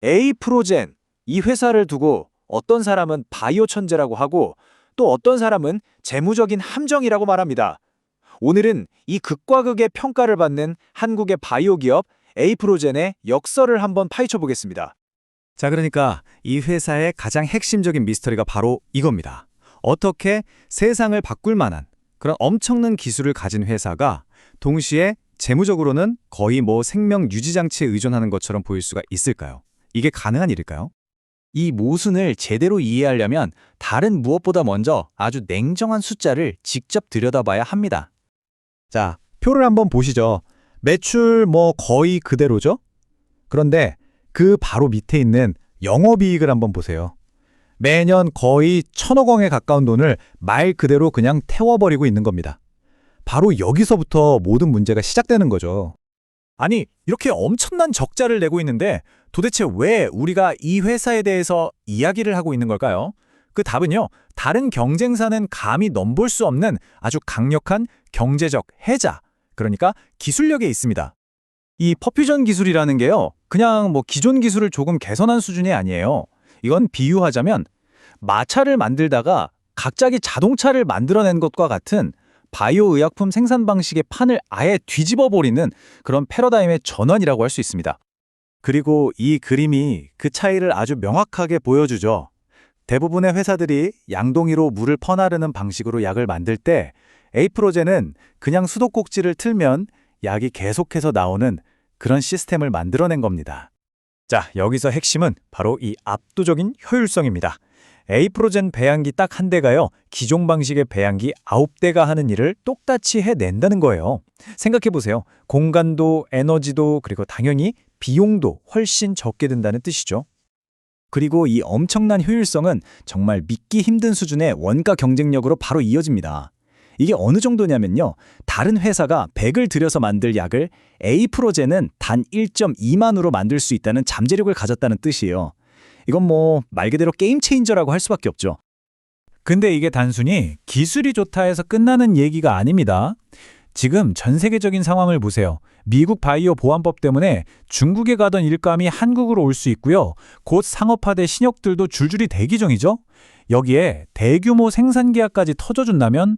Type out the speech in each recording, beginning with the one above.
에이프로젠, 이 회사를 두고 어떤 사람은 바이오 천재라고 하고 또 어떤 사람은 재무적인 함정이라고 말합니다. 오늘은 이 극과 극의 평가를 받는 한국의 바이오 기업 에이프로젠의 역설을 한번 파헤쳐 보겠습니다. 자, 그러니까 이 회사의 가장 핵심적인 미스터리가 바로 이겁니다. 어떻게 세상을 바꿀 만한 그런 엄청난 기술을 가진 회사가 동시에 재무적으로는 거의 생명 유지 장치에 의존하는 것처럼 보일 수가 있을까요? 이게 가능한 일일까요? 이 모순을 제대로 이해하려면 다른 무엇보다 먼저 아주 냉정한 숫자를 직접 들여다봐야 합니다. 자, 표를 한번 보시죠. 매출 거의 그대로죠? 그런데 그 바로 밑에 있는 영업이익을 한번 보세요. 매년 거의 1,000억 원에 가까운 돈을 말 그대로 그냥 태워버리고 있는 겁니다. 바로 여기서부터 모든 문제가 시작되는 거죠. 아니, 이렇게 엄청난 적자를 내고 있는데 도대체 왜 우리가 이 회사에 대해서 이야기를 하고 있는 걸까요? 그 답은요, 다른 경쟁사는 감히 넘볼 수 없는 아주 강력한 경제적 해자, 그러니까 기술력에 있습니다. 이 퍼퓨전 기술이라는 게요, 그냥 기존 기술을 조금 개선한 수준이 아니에요. 이건 비유하자면 마차를 만들다가 갑자기 자동차를 만들어낸 것과 같은 바이오 의약품 생산 방식의 판을 아예 뒤집어 버리는 그런 패러다임의 전환이라고 할 수 있습니다. 그리고 이 그림이 그 차이를 아주 명확하게 보여주죠. 대부분의 회사들이 양동이로 물을 퍼나르는 방식으로 약을 만들 때 에이프로젠은 그냥 수도꼭지를 틀면 약이 계속해서 나오는 그런 시스템을 만들어낸 겁니다. 자, 여기서 핵심은 바로 이 압도적인 효율성입니다. 에이프로젠 배양기 딱 한 대가요, 기존 방식의 배양기 9대가 하는 일을 똑같이 해낸다는 거예요. 생각해보세요. 공간도, 에너지도, 그리고 당연히 비용도 훨씬 적게 든다는 뜻이죠. 그리고 이 엄청난 효율성은 정말 믿기 힘든 수준의 원가 경쟁력으로 바로 이어집니다. 이게 어느 정도냐면요, 다른 회사가 100을 들여서 만들 약을 에이프로젠은 단 1.2만으로 만들 수 있다는 잠재력을 가졌다는 뜻이에요. 이건 말 그대로 게임 체인저라고 할 수밖에 없죠. 근데 이게 단순히 기술이 좋다 해서 끝나는 얘기가 아닙니다. 지금 전 세계적인 상황을 보세요. 미국 바이오 보안법 때문에 중국에 가던 일감이 한국으로 올 수 있고요. 곧 상업화될 신약들도 줄줄이 대기 중이죠. 여기에 대규모 생산 계약까지 터져준다면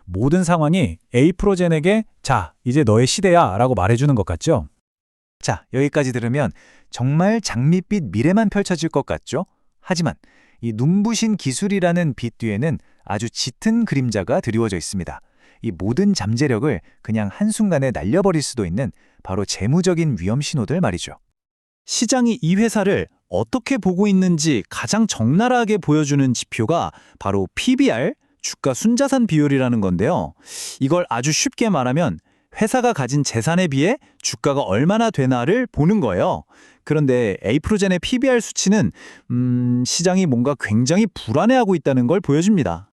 모든 상황이 에이프로젠에게 자, 이제 너의 시대야 라고 말해주는 것 같죠? 자, 여기까지 들으면 정말 장밋빛 미래만 펼쳐질 것 같죠? 하지만 이 눈부신 기술이라는 빛 뒤에는 아주 짙은 그림자가 드리워져 있습니다. 이 모든 잠재력을 그냥 한순간에 날려버릴 수도 있는 바로 재무적인 위험 신호들 말이죠. 시장이 이 회사를 어떻게 보고 있는지 가장 적나라하게 보여주는 지표가 바로 PBR, 주가 순자산 비율이라는 건데요. 이걸 아주 쉽게 말하면 회사가 가진 재산에 비해 주가가 얼마나 되나를 보는 거예요. 그런데 에이프로젠의 PBR 수치는 시장이 뭔가 굉장히 불안해하고 있다는 걸 보여줍니다.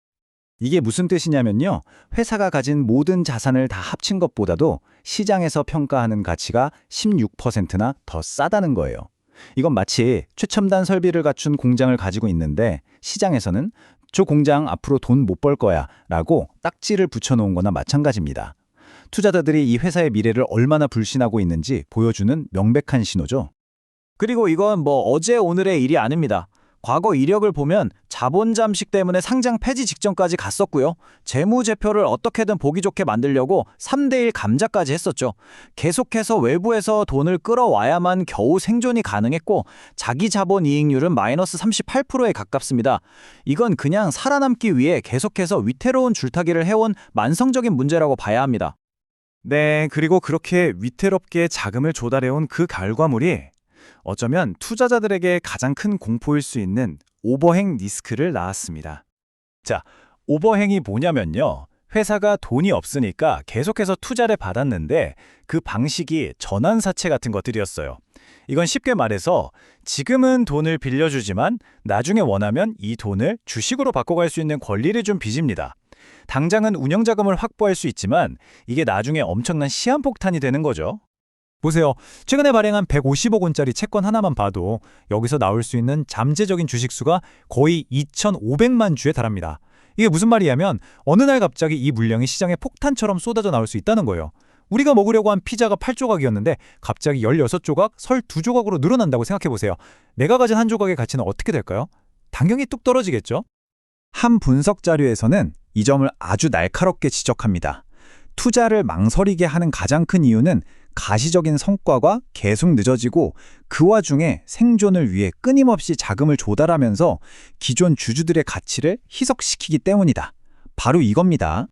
이게 무슨 뜻이냐면요, 회사가 가진 모든 자산을 다 합친 것보다도 시장에서 평가하는 가치가 16%나 더 싸다는 거예요. 이건 마치 최첨단 설비를 갖춘 공장을 가지고 있는데 시장에서는 저 공장 앞으로 돈 못 벌 거야 라고 딱지를 붙여놓은 거나 마찬가지입니다. 투자자들이 이 회사의 미래를 얼마나 불신하고 있는지 보여주는 명백한 신호죠. 그리고 이건 어제 오늘의 일이 아닙니다. 과거 이력을 보면 자본 잠식 때문에 상장 폐지 직전까지 갔었고요. 재무제표를 어떻게든 보기 좋게 만들려고 3대1 감자까지 했었죠. 계속해서 외부에서 돈을 끌어와야만 겨우 생존이 가능했고 자기 자본 이익률은 마이너스 38%에 가깝습니다. 이건 그냥 살아남기 위해 계속해서 위태로운 줄타기를 해온 만성적인 문제라고 봐야 합니다. 네, 그리고 그렇게 위태롭게 자금을 조달해온 그 결과물이 어쩌면 투자자들에게 가장 큰 공포일 수 있는 오버행 리스크를 낳았습니다. 자, 오버행이 뭐냐면요, 회사가 돈이 없으니까 계속해서 투자를 받았는데 그 방식이 전환사채 같은 것들이었어요. 이건 쉽게 말해서 지금은 돈을 빌려주지만 나중에 원하면 이 돈을 주식으로 바꿔갈 수 있는 권리를 준 빚입니다. 당장은 운영자금을 확보할 수 있지만 이게 나중에 엄청난 시한폭탄이 되는 거죠. 보세요. 최근에 발행한 150억 원짜리 채권 하나만 봐도 여기서 나올 수 있는 잠재적인 주식수가 거의 2,500만 주에 달합니다. 이게 무슨 말이냐면 어느 날 갑자기 이 물량이 시장에 폭탄처럼 쏟아져 나올 수 있다는 거예요. 우리가 먹으려고 한 피자가 8조각이었는데 갑자기 16조각, 32조각으로 늘어난다고 생각해보세요. 내가 가진 한 조각의 가치는 어떻게 될까요? 당연히 뚝 떨어지겠죠? 한 분석 자료에서는 이 점을 아주 날카롭게 지적합니다. 투자를 망설이게 하는 가장 큰 이유는 가시적인 성과가 계속 늦어지고 그 와중에 생존을 위해 끊임없이 자금을 조달하면서 기존 주주들의 가치를 희석시키기 때문이다. 바로 이겁니다.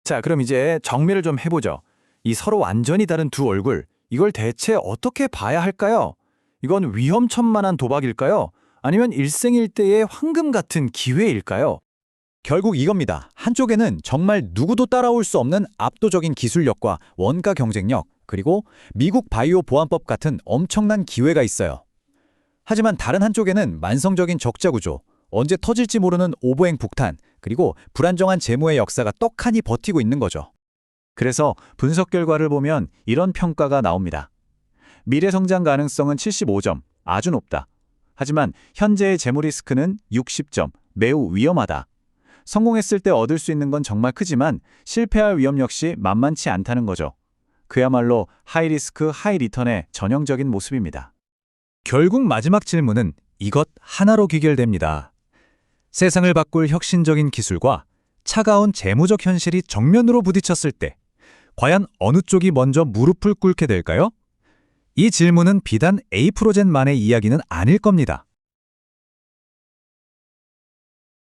자, 그럼 이제 정리를 좀 해보죠. 이 서로 완전히 다른 두 얼굴, 이걸 대체 어떻게 봐야 할까요? 이건 위험천만한 도박일까요? 아니면 일생일대의 황금 같은 기회일까요? 결국 이겁니다. 한쪽에는 정말 누구도 따라올 수 없는 압도적인 기술력과 원가 경쟁력, 그리고 미국 바이오 보안법 같은 엄청난 기회가 있어요. 하지만 다른 한쪽에는 만성적인 적자 구조, 언제 터질지 모르는 오보행 북탄, 그리고 불안정한 재무의 역사가 떡하니 버티고 있는 거죠. 그래서 분석 결과를 보면 이런 평가가 나옵니다. 미래 성장 가능성은 75점, 아주 높다. 하지만 현재의 재무 리스크는 60점, 매우 위험하다. 성공했을 때 얻을 수 있는 건 정말 크지만 실패할 위험 역시 만만치 않다는 거죠. 그야말로 하이 리스크, 하이 리턴의 전형적인 모습입니다. 결국 마지막 질문은 이것 하나로 귀결됩니다. 세상을 바꿀 혁신적인 기술과 차가운 재무적 현실이 정면으로 부딪혔을 때 과연 어느 쪽이 먼저 무릎을 꿇게 될까요? 이 질문은 비단 A 프로젠만의 이야기는 아닐 겁니다.